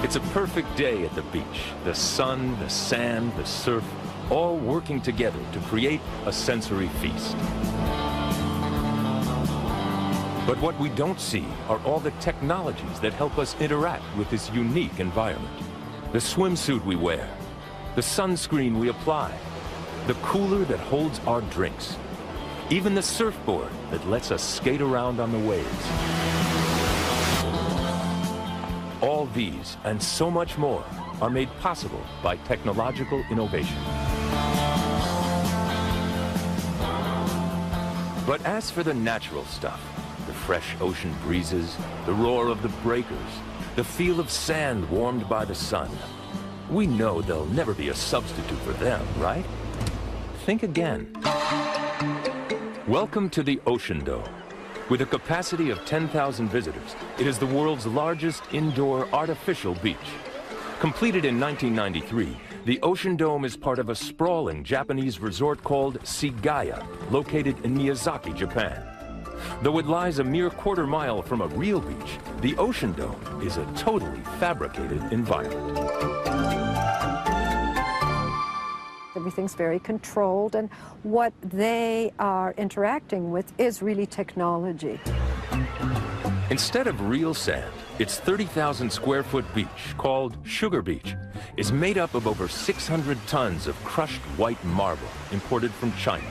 It's a perfect day at the beach. The sun, the sand, the surf, all working together to create a sensory feast. But what we don't see are all the technologies that help us interact with this unique environment. The swimsuit we wear, the sunscreen we apply, the cooler that holds our drinks, even the surfboard that lets us skate around on the waves. All these and so much more are made possible by technological innovation. But as for the natural stuff, the fresh ocean breezes, the roar of the breakers, the feel of sand warmed by the sun, we know there'll never be a substitute for them, right? Think again. Welcome to the Ocean Dome. With a capacity of 10,000 visitors, it is the world's largest indoor artificial beach. Completed in 1993, the Ocean Dome is part of a sprawling Japanese resort called Sigaya, located in Miyazaki, Japan. Though it lies a mere quarter-mile from a real beach, the Ocean Dome is a totally fabricated environment. Everything's very controlled, and what they are interacting with is really technology. Instead of real sand, its 30,000 square foot beach, called Sugar Beach, is made up of over 600 tons of crushed white marble imported from China.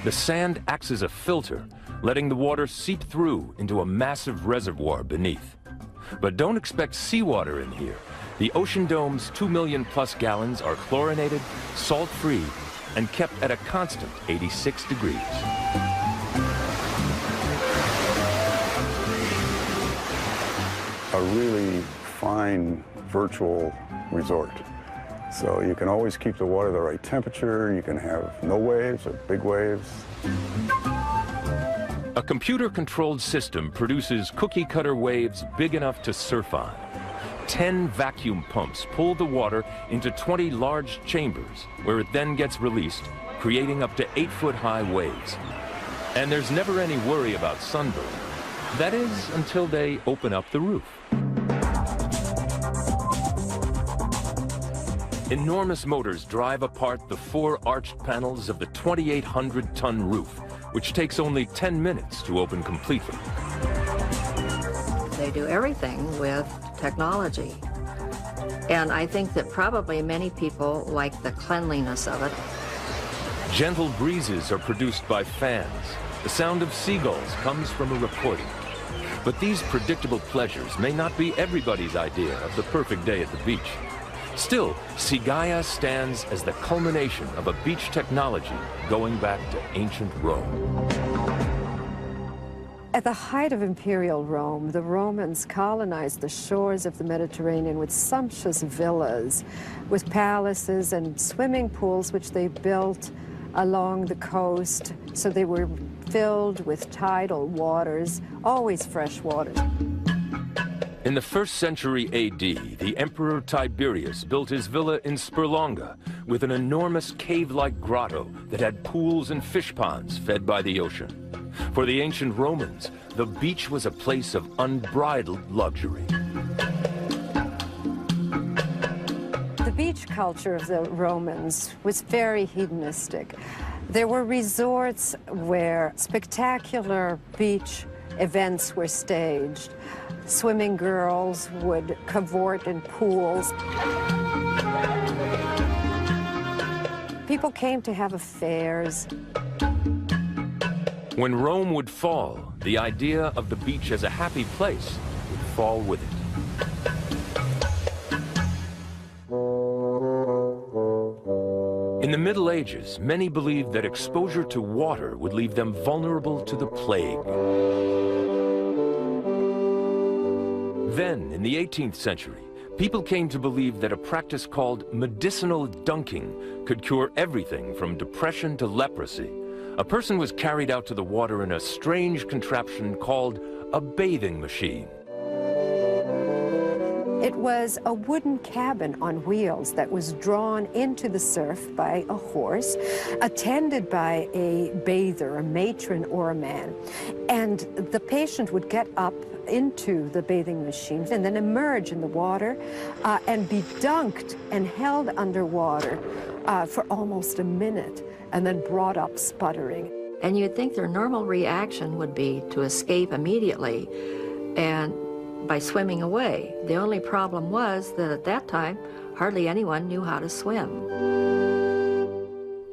The sand acts as a filter, letting the water seep through into a massive reservoir beneath. But don't expect seawater in here. The Ocean Dome's 2 million plus gallons are chlorinated, salt-free, and kept at a constant 86 degrees. A really fine virtual resort. So you can always keep the water the right temperature, you can have no waves or big waves. A computer-controlled system produces cookie-cutter waves big enough to surf on. 10 vacuum pumps pull the water into 20 large chambers, where it then gets released, creating up to 8-foot-high waves. And there's never any worry about sunburn. That is, until they open up the roof. Enormous motors drive apart the 4 arched panels of the 2,800-ton roof, which takes only 10 minutes to open completely. They do everything with technology. And I think that probably many people like the cleanliness of it. Gentle breezes are produced by fans. The sound of seagulls comes from a recording. But these predictable pleasures may not be everybody's idea of the perfect day at the beach. Still, Sigaya stands as the culmination of a beach technology going back to ancient Rome. At the height of imperial Rome, the Romans colonized the shores of the Mediterranean with sumptuous villas, with palaces and swimming pools which they built along the coast, so they were filled with tidal waters, always fresh water. In the 1st century AD, the Emperor Tiberius built his villa in Sperlonga with an enormous cave-like grotto that had pools and fish ponds fed by the ocean. For the ancient Romans, the beach was a place of unbridled luxury. The beach culture of the Romans was very hedonistic. There were resorts where spectacular beach events were staged. Swimming girls would cavort in pools. People came to have affairs. When Rome would fall, the idea of the beach as a happy place would fall with it. In the Middle Ages, many believed that exposure to water would leave them vulnerable to the plague. Then, in the 18th century, people came to believe that a practice called medicinal dunking could cure everything from depression to leprosy. A person was carried out to the water in a strange contraption called a bathing machine. It was a wooden cabin on wheels that was drawn into the surf by a horse, attended by a bather, a matron, or a man. And the patient would get up into the bathing machine and then emerge in the water and be dunked and held underwater for almost a minute and then brought up sputtering. And you'd think their normal reaction would be to escape immediately and by swimming away. The only problem was that at that time, hardly anyone knew how to swim.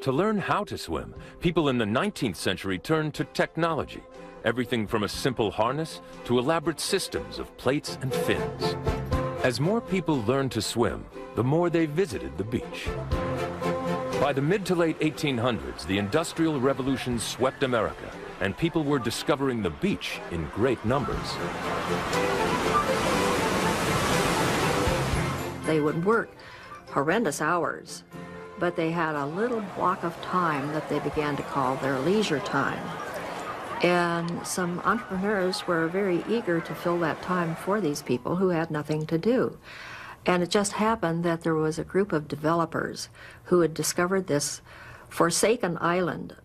To learn how to swim, people in the 19th century turned to technology, everything from a simple harness to elaborate systems of plates and fins. As more people learned to swim, the more they visited the beach. By the mid to late 1800s, the Industrial Revolution swept America, and people were discovering the beach in great numbers. They would work horrendous hours, but they had a little block of time that they began to call their leisure time. And some entrepreneurs were very eager to fill that time for these people who had nothing to do. And it just happened that there was a group of developers who had discovered this forsaken island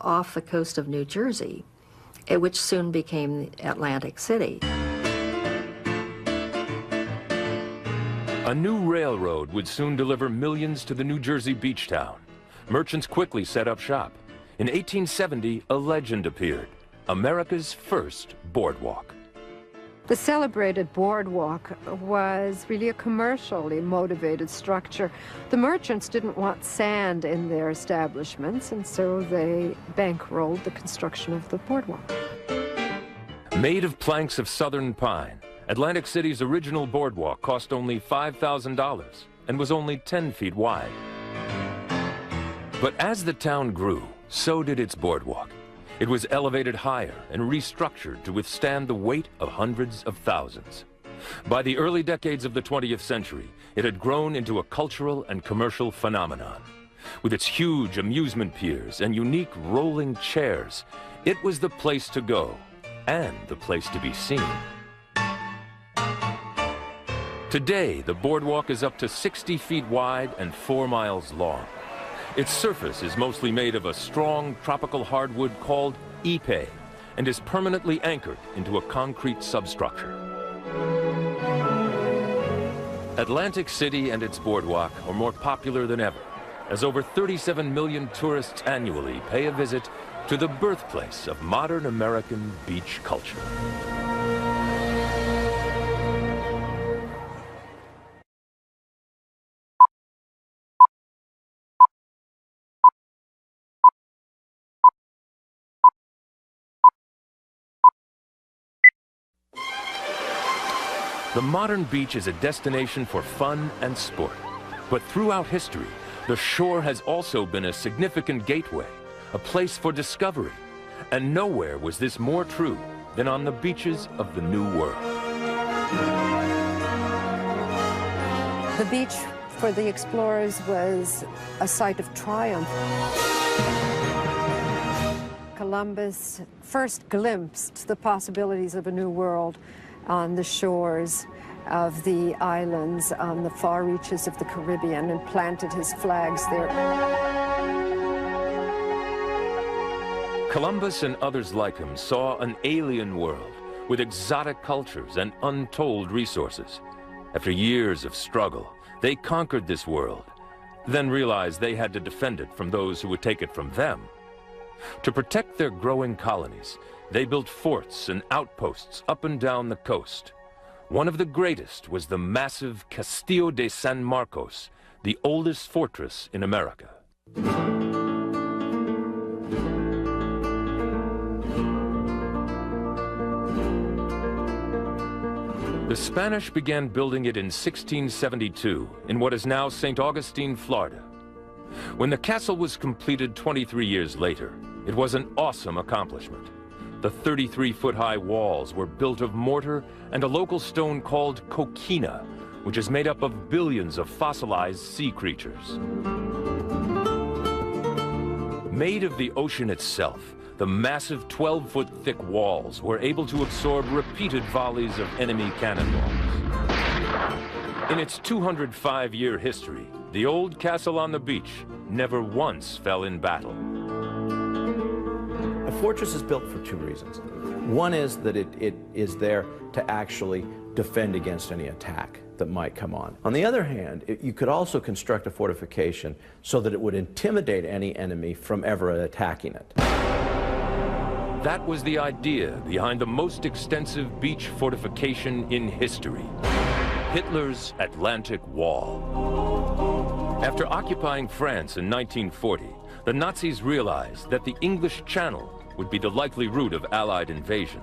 off the coast of New Jersey, which soon became Atlantic City. A new railroad would soon deliver millions to the New Jersey beach town. Merchants quickly set up shop. In 1870, a legend appeared, America's first boardwalk. The celebrated boardwalk was really a commercially motivated structure. The merchants didn't want sand in their establishments, and so they bankrolled the construction of the boardwalk. Made of planks of southern pine, Atlantic City's original boardwalk cost only $5,000 and was only 10 feet wide. But as the town grew, so did its boardwalk. It was elevated higher and restructured to withstand the weight of hundreds of thousands. By the early decades of the 20th century, it had grown into a cultural and commercial phenomenon. With its huge amusement piers and unique rolling chairs, it was the place to go and the place to be seen. Today, the boardwalk is up to 60 feet wide and 4 miles long. Its surface is mostly made of a strong tropical hardwood called ipe and is permanently anchored into a concrete substructure. Atlantic City and its boardwalk are more popular than ever, as over 37 million tourists annually pay a visit to the birthplace of modern American beach culture. The modern beach is a destination for fun and sport. But throughout history, the shore has also been a significant gateway, a place for discovery. And nowhere was this more true than on the beaches of the New World. The beach for the explorers was a site of triumph. Columbus first glimpsed the possibilities of a new world on the shores of the islands on the far reaches of the Caribbean and planted his flags there. Columbus and others like him saw an alien world with exotic cultures and untold resources. After years of struggle, they conquered this world, then realized they had to defend it from those who would take it from them. To protect their growing colonies, they built forts and outposts up and down the coast. One of the greatest was the massive Castillo de San Marcos, the oldest fortress in America. The Spanish began building it in 1672 in what is now St. Augustine, Florida. When the castle was completed 23 years later, it was an awesome accomplishment. The 33-foot-high walls were built of mortar and a local stone called coquina, which is made up of billions of fossilized sea creatures. Made of the ocean itself, the massive 12-foot-thick walls were able to absorb repeated volleys of enemy cannonballs. In its 205-year history, the old castle on the beach never once fell in battle. A fortress is built for two reasons. One is that it is there to actually defend against any attack that might come on. On the other hand, you could also construct a fortification so that it would intimidate any enemy from ever attacking it. That was the idea behind the most extensive beach fortification in history, Hitler's Atlantic Wall. After occupying France in 1940, the Nazis realized that the English Channel would be the likely route of Allied invasion.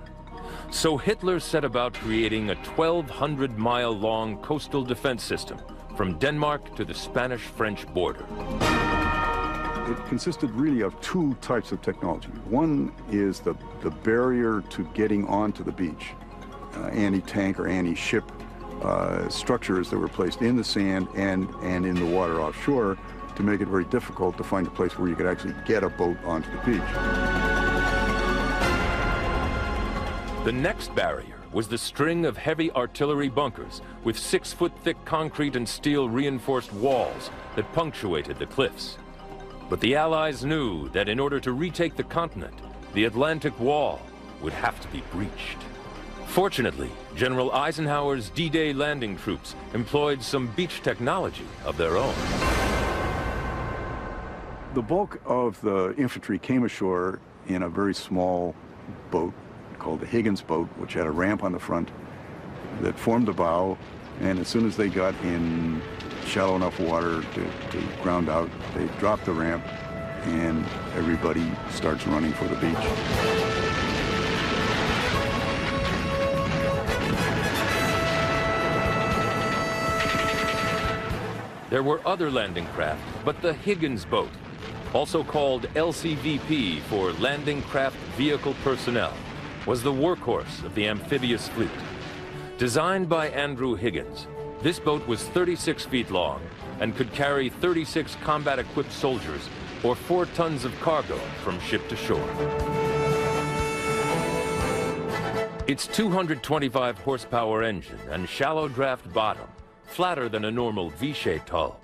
So Hitler set about creating a 1,200-mile-long coastal defense system from Denmark to the Spanish-French border. It consisted really of two types of technology. One is the barrier to getting onto the beach, anti-tank or anti-ship structures that were placed in the sand and in the water offshore to make it very difficult to find a place where you could actually get a boat onto the beach. The next barrier was the string of heavy artillery bunkers with 6-foot-thick concrete and steel reinforced walls that punctuated the cliffs. But the Allies knew that in order to retake the continent, the Atlantic Wall would have to be breached. Fortunately, General Eisenhower's D-Day landing troops employed some beach technology of their own. The bulk of the infantry came ashore in a very small boat called the Higgins boat, which had a ramp on the front that formed the bow, and as soon as they got in shallow enough water to ground out, they dropped the ramp and everybody starts running for the beach. There were other landing craft, but the Higgins boat, also called LCVP for Landing Craft Vehicle Personnel, was the workhorse of the amphibious fleet. Designed by Andrew Higgins, this boat was 36 feet long and could carry 36 combat-equipped soldiers or 4 tons of cargo from ship to shore. Its 225 horsepower engine and shallow draft bottom, flatter than a normal V-shaped hull,